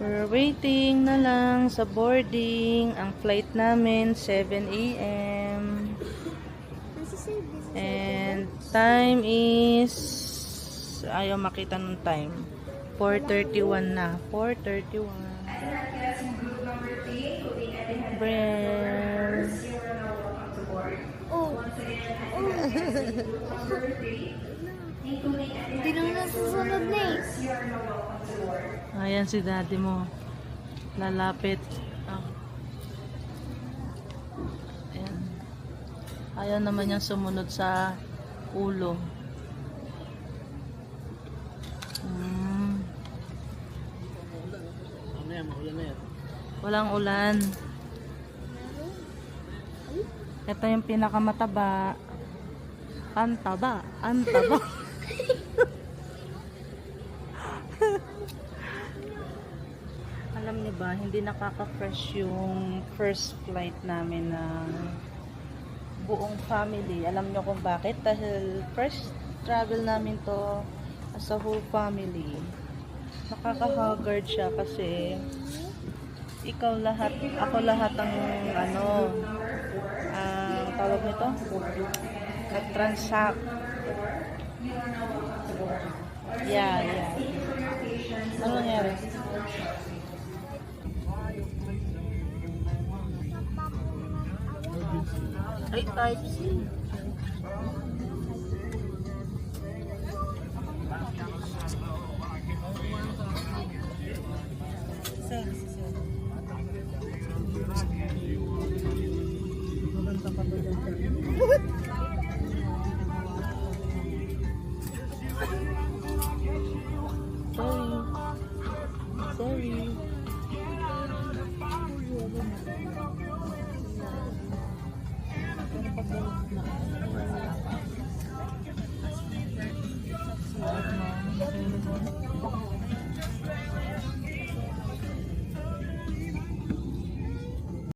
We're waiting na lang sa boarding. Ang flight namin, 7 a.m. And time is... Ayaw makita ng time. 4:31 na. 4:31. Brel. Oh. Hindi lang nasusunod na eh. Ayan si daddy mo. Lalapit. Ayan. Ayaw naman niyang sumunod sa ulo. Walang ulan. Ito yung pinakamataba. Antaba. Antaba. Alam niyo ba, hindi nakaka-fresh yung first flight namin ng buong family. Alam niyo kung bakit? Dahil first travel namin to as a whole family. Nakaka-haggard siya kasi ikaw lahat, ako lahat ang ang tawag nito, nag-transact. Yeah. Ano nangyari? Ay, Type-C.